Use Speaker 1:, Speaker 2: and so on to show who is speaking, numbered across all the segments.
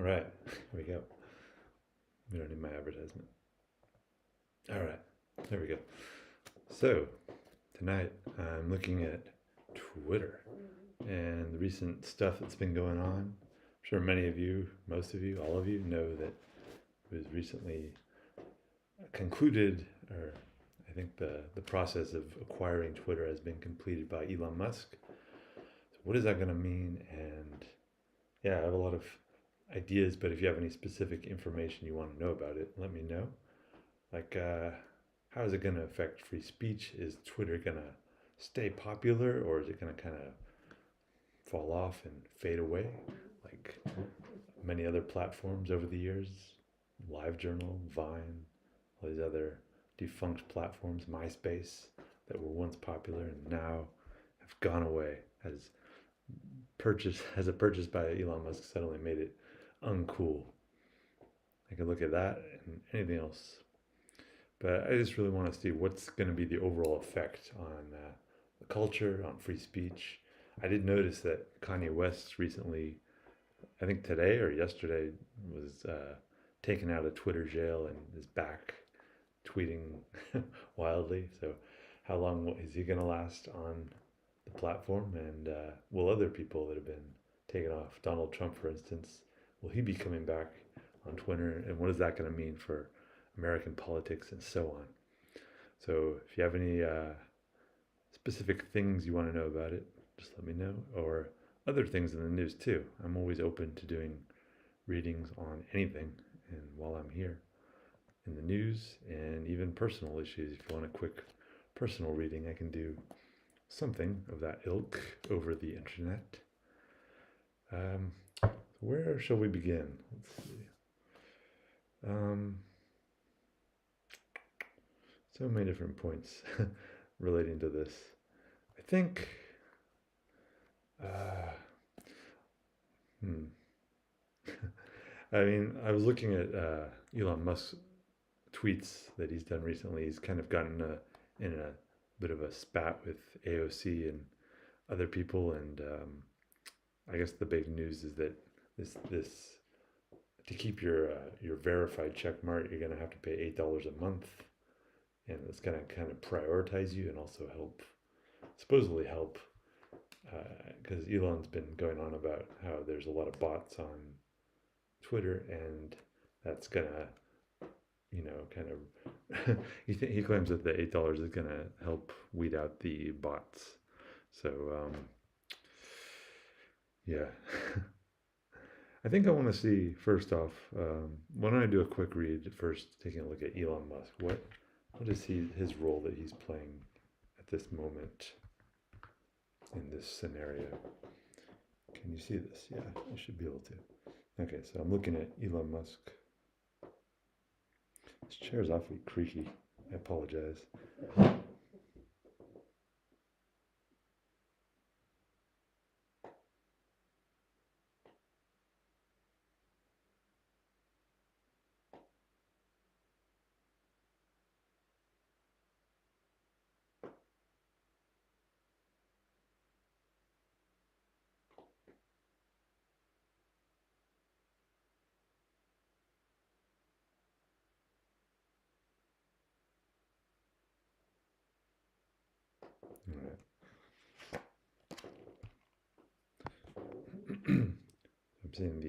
Speaker 1: All right, here we go. We don't need my advertisement. All right, there we go. So, tonight I'm looking at Twitter and the recent stuff that's been going on. I'm sure many of you, most of you, all of you know that it was recently concluded, or I think the process of acquiring Twitter has been completed by Elon Musk. So, what is that going to mean? And yeah, I have a lot of ideas, but if you have any specific information you want to know about it, let me know. Like, how is it going to affect free speech? Is Twitter going to stay popular, or is it going to kind of fall off and fade away like many other platforms over the years? LiveJournal, Vine, all these other defunct platforms, MySpace, that were once popular and now have gone away as a purchase by Elon Musk suddenly made it uncool. I could look at that and anything else. But I just really want to see what's going to be the overall effect on the culture, on free speech. I did notice that Kanye West recently, I think today or yesterday, was taken out of Twitter jail and is back tweeting wildly. So, how long is he going to last on the platform? And will other people that have been taken off, Donald Trump, for instance, will he be coming back on Twitter? And what is that going to mean for American politics and so on? So if you have any specific things you want to know about it, just let me know. Or other things in the news too. I'm always open to doing readings on anything. And while I'm here in the news and even personal issues, if you want a quick personal reading, I can do something of that ilk over the internet. Where shall we begin? Let's see. So many different points relating to this. I think, uh, hmm. I mean, I was looking at Elon Musk's tweets that he's done recently. He's kind of gotten in a bit of a spat with AOC and other people, and I guess the big news is that this to keep your verified check mark, you're gonna have to pay $8 a month, and it's gonna kind of prioritize you and also supposedly help, because Elon's been going on about how there's a lot of bots on Twitter, and that's gonna, kind of, he claims that the $8 is gonna help weed out the bots. So, yeah. I think I want to see first off. Why don't I do a quick read first, taking a look at Elon Musk? What is his role that he's playing at this moment in this scenario? Can you see this? Yeah, you should be able to. Okay, so I'm looking at Elon Musk. This chair is awfully creaky. I apologize. All right. I'm seeing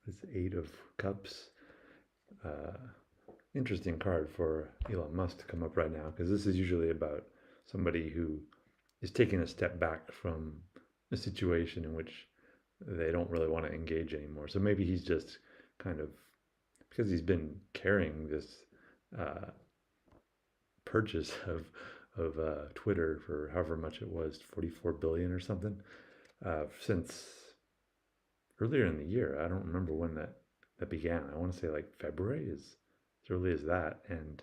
Speaker 1: this Eight of Cups. Uh, Interesting card for Elon Musk to come up right now, because this is usually about somebody who is taking a step back from a situation in which they don't really want to engage anymore. So maybe he's just kind of, because he's been carrying this uh, purchase of Twitter for however much it was, 44 billion or something, since earlier in the year. I don't remember when that began. I want to say like February, is as early as that. And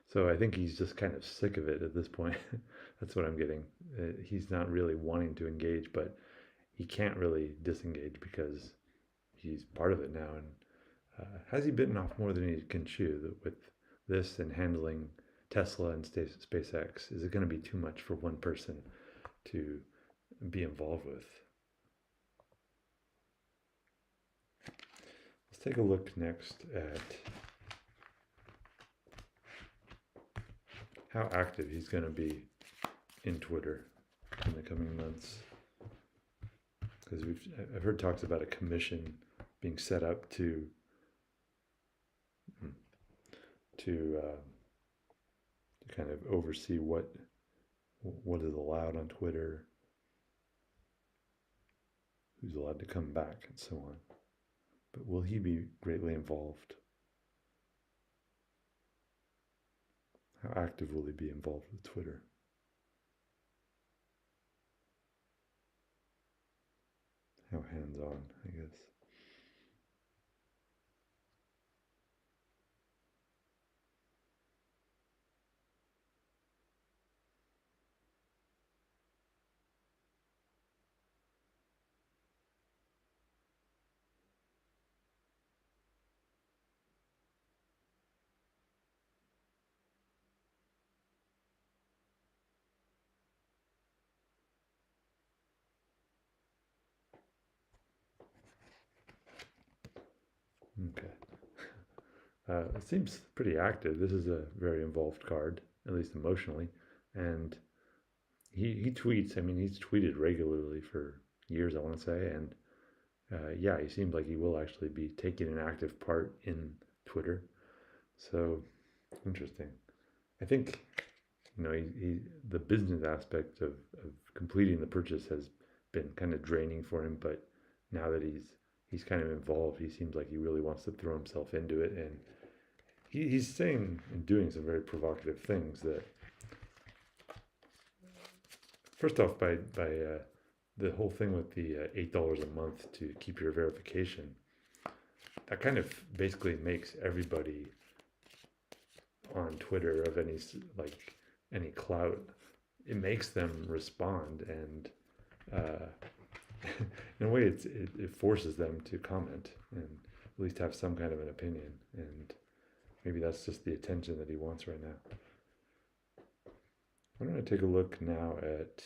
Speaker 1: so I think he's just kind of sick of it at this point. That's what I'm getting. He's not really wanting to engage, but he can't really disengage because he's part of it now. And has he bitten off more than he can chew with this and handling Tesla and SpaceX? Is it going to be too much for one person to be involved with? take a look next at how active he's going to be in Twitter in the coming months. Because I've heard talks about a commission being set up to kind of oversee what is allowed on Twitter, who's allowed to come back, and so on. But will he be greatly involved? How active will he be involved with Twitter? How hands-on, I guess. Okay. It seems pretty active. This is a very involved card, at least emotionally. And he tweets. I mean, he's tweeted regularly for years, I want to say. And yeah, he seems like he will actually be taking an active part in Twitter. So interesting. I think the business aspect of completing the purchase has been kind of draining for him, but now that he's kind of involved, he seems like he really wants to throw himself into it, and he's saying and doing some very provocative things. That first off, by the whole thing with the $8 a month to keep your verification, that kind of basically makes everybody on Twitter of any clout, it makes them respond, and in a way it forces them to comment and at least have some kind of an opinion, and maybe that's just the attention that he wants right now. I'm going to take a look now at,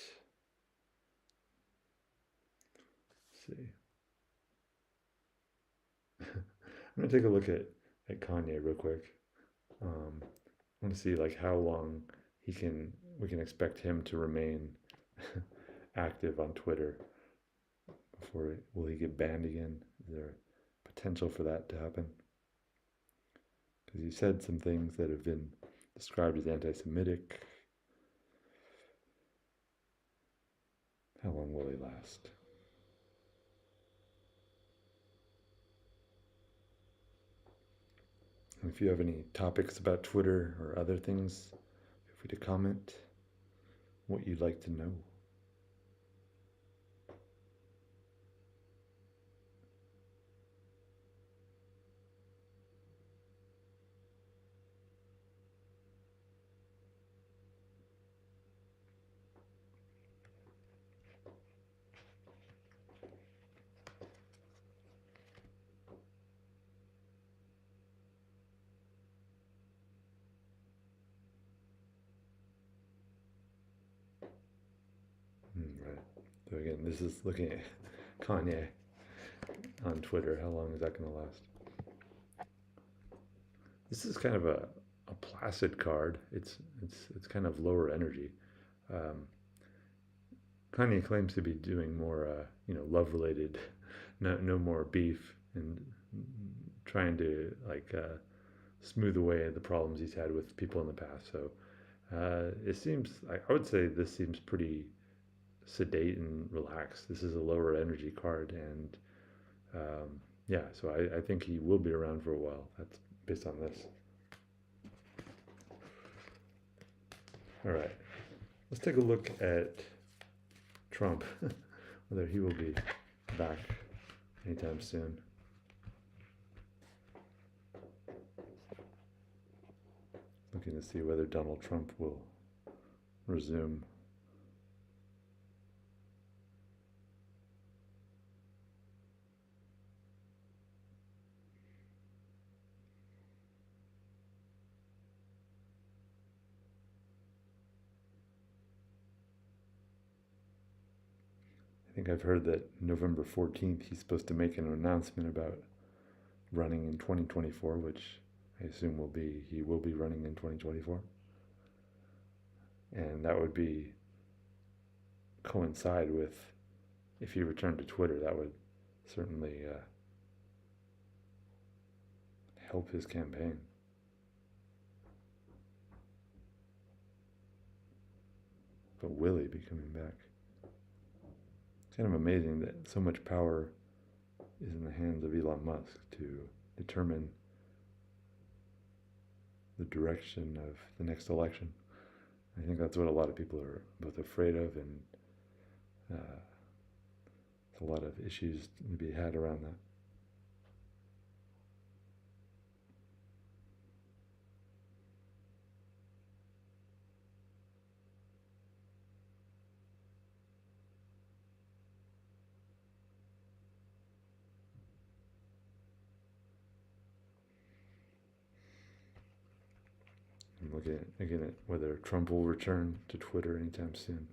Speaker 1: let's see, I'm going to take a look at Kanye real quick. I want to see how long we can expect him to remain active on Twitter before will he get banned again? Is there potential for that to happen? Because he said some things that have been described as anti-Semitic. How long will he last? And if you have any topics about Twitter or other things, feel free to comment what you'd like to know. Right. So again, this is looking at Kanye on Twitter. How long is that going to last? This is kind of a placid card. It's kind of lower energy. Kanye claims to be doing more, love related, no more beef, and trying to smooth away the problems he's had with people in the past. So it seems, I would say this seems pretty sedate and relaxed. This is a lower energy card, and yeah, so I think he will be around for a while. That's based on this. All right, let's take a look at Trump, whether he will be back anytime soon. Looking to see whether Donald Trump will resume. I think I've heard that November 14th he's supposed to make an announcement about running in 2024, which I assume he will be running in 2024, and that would be coincide with if he returned to Twitter. That would certainly help his campaign. But will he be coming back? It's kind of amazing that so much power is in the hands of Elon Musk to determine the direction of the next election. I think that's what a lot of people are both afraid of, and there's a lot of issues to be had around that. I'm looking again at whether Trump will return to Twitter anytime soon.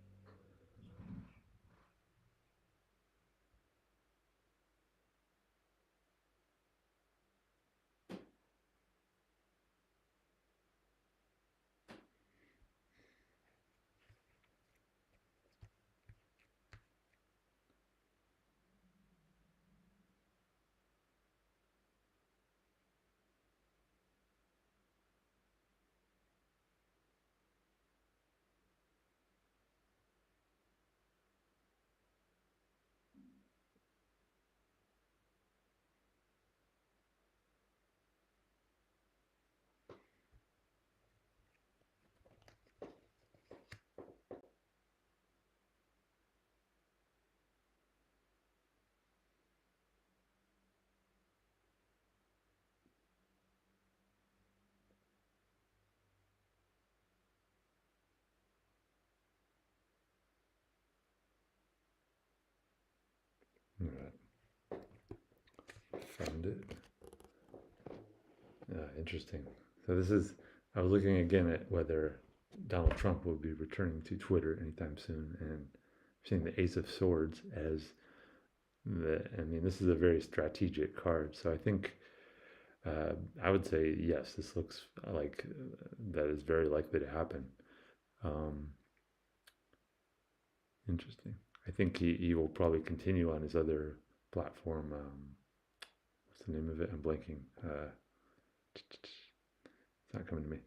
Speaker 1: All right, found it. Interesting. So I was looking again at whether Donald Trump will be returning to Twitter anytime soon, and seeing the Ace of Swords as I mean, this is a very strategic card. So I think I would say yes. This looks like that is very likely to happen. Um, Interesting. I think he will probably continue on his other platform. What's the name of it? I'm blanking. It's not coming to me.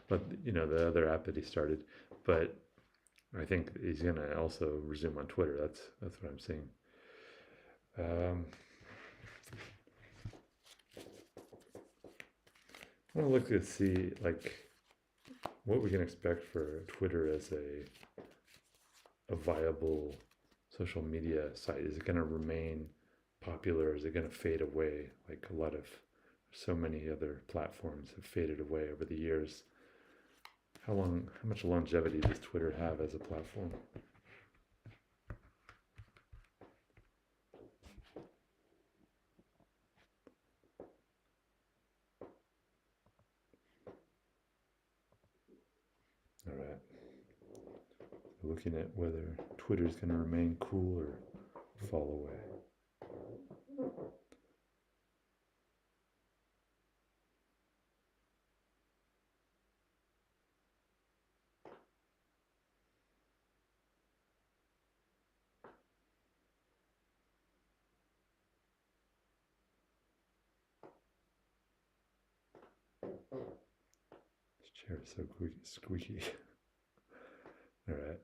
Speaker 1: But the other app that he started. But I think he's gonna also resume on Twitter. That's what I'm seeing. I want to look to see what we can expect for Twitter as a viable social media site. Is it going to remain popular? Is it going to fade away like so many other platforms have faded away over the years? How much longevity does Twitter have as a platform? All right. Looking at whether Twitter is going to remain cool or fall away. This chair is so squeaky. All right.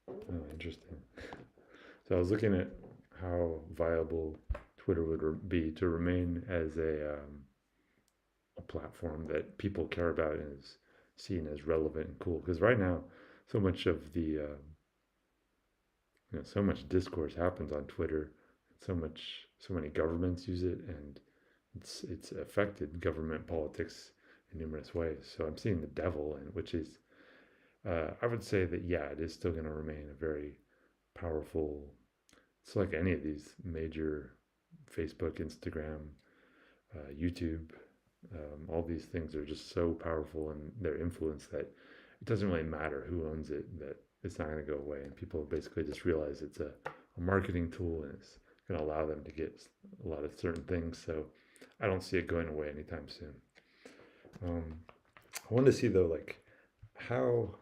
Speaker 1: Oh, interesting. So I was looking at how viable Twitter would be to remain as a platform that people care about and is seen as relevant and cool. Because right now, so much of so much discourse happens on Twitter. So many governments use it, and it's affected government politics in numerous ways. So I'm seeing the devil, and which is I would say that yeah, it is still going to remain a very powerful. It's like any of these major Facebook, Instagram, YouTube. All these things are just so powerful in their influence that it doesn't really matter who owns it. That it's not going to go away, and people basically just realize it's a marketing tool and it's going to allow them to get a lot of certain things. So I don't see it going away anytime soon. I wanted to see though, like how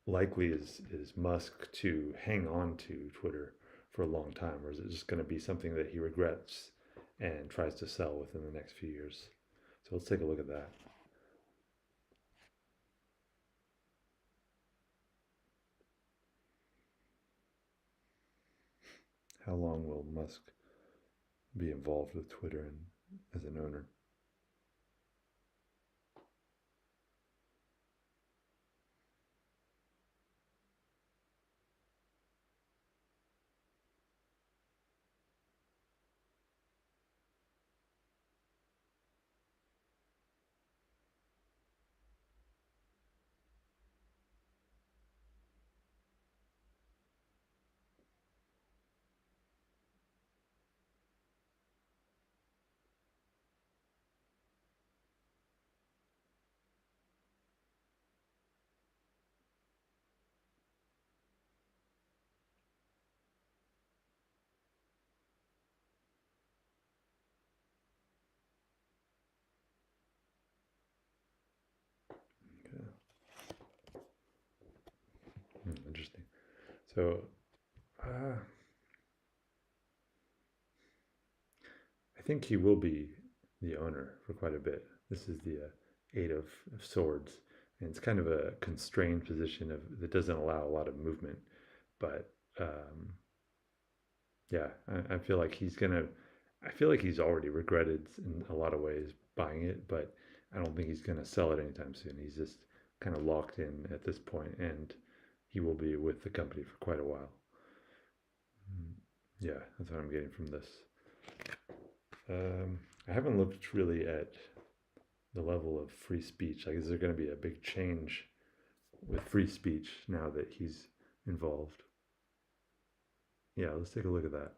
Speaker 1: likely is Musk to hang on to Twitter for a long time, or is it just going to be something that he regrets and tries to sell within the next few years? So let's take a look at that. How long will Musk be involved with Twitter and as an owner? Okay. Interesting. So uh, I think he will be the owner for quite a bit. This is the Eight of Swords, and it's kind of a constrained position that doesn't allow a lot of movement. But yeah, I feel like he's gonna. I feel like he's already regretted in a lot of ways buying it, but I don't think he's gonna sell it anytime soon. He's just kind of locked in at this point, and he will be with the company for quite a while. Mm, yeah, that's what I'm getting from this. I haven't looked really at the level of free speech. Like, is there going to be a big change with free speech now that he's involved? Yeah, let's take a look at that.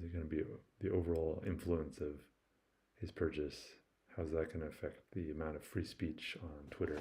Speaker 1: Is going to be the overall influence of his purchase? How's that going to affect the amount of free speech on Twitter?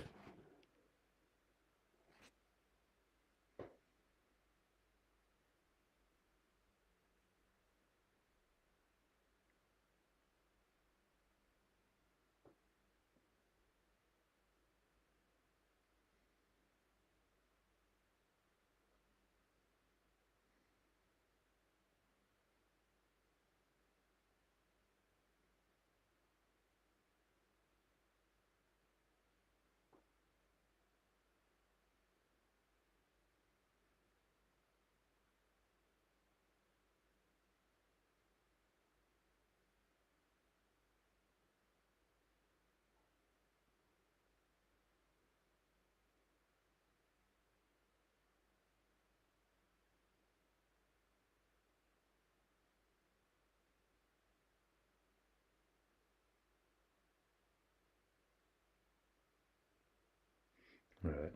Speaker 1: All right.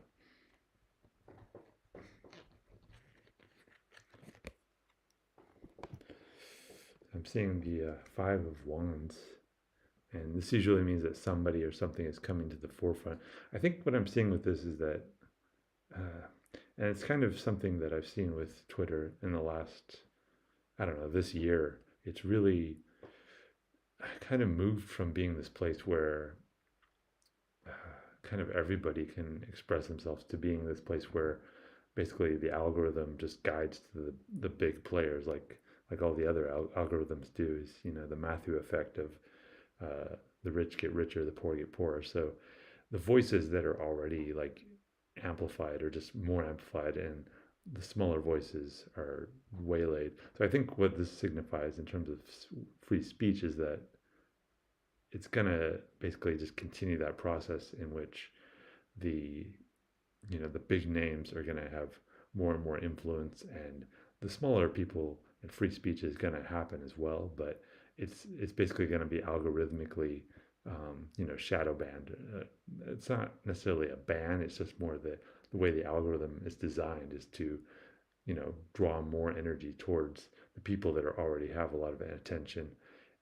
Speaker 1: I'm seeing the Five of Wands, and this usually means that somebody or something is coming to the forefront. I think what I'm seeing with this is that, uh, and it's kind of something that I've seen with Twitter in the last, I don't know, this year. It's really kind of moved from being this place where uh, kind of everybody can express themselves to being this place where basically the algorithm just guides to the big players like all the other algorithms do is the Matthew effect of the rich get richer, the poor get poorer. So the voices that are already like amplified are just more amplified, and the smaller voices are waylaid. So I think what this signifies in terms of free speech is that it's going to basically just continue that process in which the the big names are going to have more and more influence, and the smaller people and free speech is going to happen as well, but it's basically going to be algorithmically, shadow banned. It's not necessarily a ban. It's just more the way the algorithm is designed is to, draw more energy towards the people that are already have a lot of attention,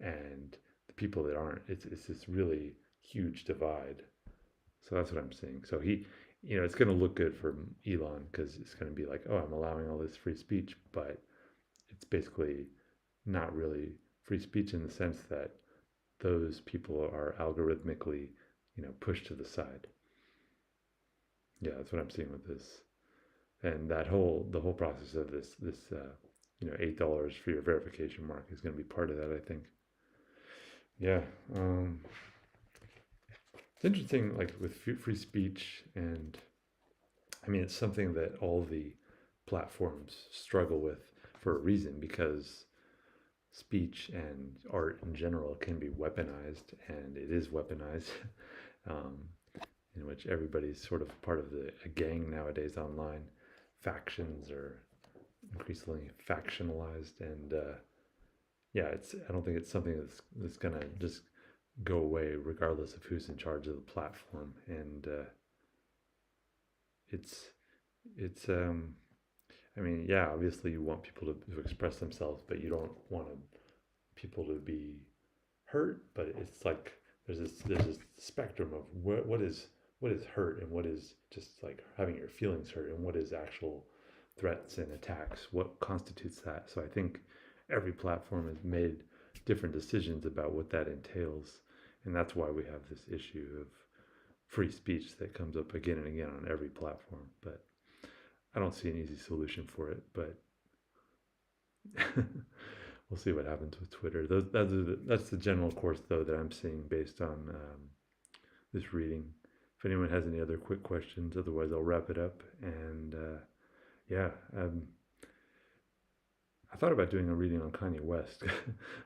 Speaker 1: and the people that aren't. It's this really huge divide. So that's what I'm seeing. So it's going to look good for Elon because it's going to be like, oh, I'm allowing all this free speech, but it's basically not really free speech in the sense that those people are algorithmically, pushed to the side. Yeah, that's what I'm seeing with this, and the whole process of this $8 for your verification mark is going to be part of that, I think. Yeah, it's interesting, like with free speech, and I mean, it's something that all the platforms struggle with for a reason because speech and art in general can be weaponized, and it is weaponized, um, in which everybody's sort of part of a gang nowadays online. Factions are increasingly factionalized, and yeah, I don't think it's something that's gonna just go away regardless of who's in charge of the platform, and it's it's. I mean, yeah, obviously you want people to express themselves, but you don't want people to be hurt. But it's like there's this spectrum of what is hurt and what is just like having your feelings hurt and what is actual threats and attacks. What constitutes that? So I think every platform has made different decisions about what that entails, and that's why we have this issue of free speech that comes up again and again on every platform. But I don't see an easy solution for it, but we'll see what happens with Twitter. That's the general course, though, that I'm seeing based on this reading. If anyone has any other quick questions, otherwise I'll wrap it up. And yeah, I thought about doing a reading on Kanye West,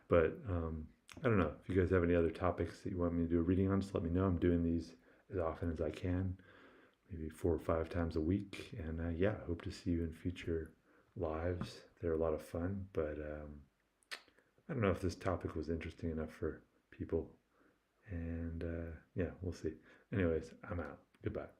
Speaker 1: but I don't know. If you guys have any other topics that you want me to do a reading on, just let me know. I'm doing these as often as I can, maybe 4 or 5 times a week. And yeah, hope to see you in future lives. They're a lot of fun, but I don't know if this topic was interesting enough for people. And yeah, we'll see. Anyways, I'm out. Goodbye.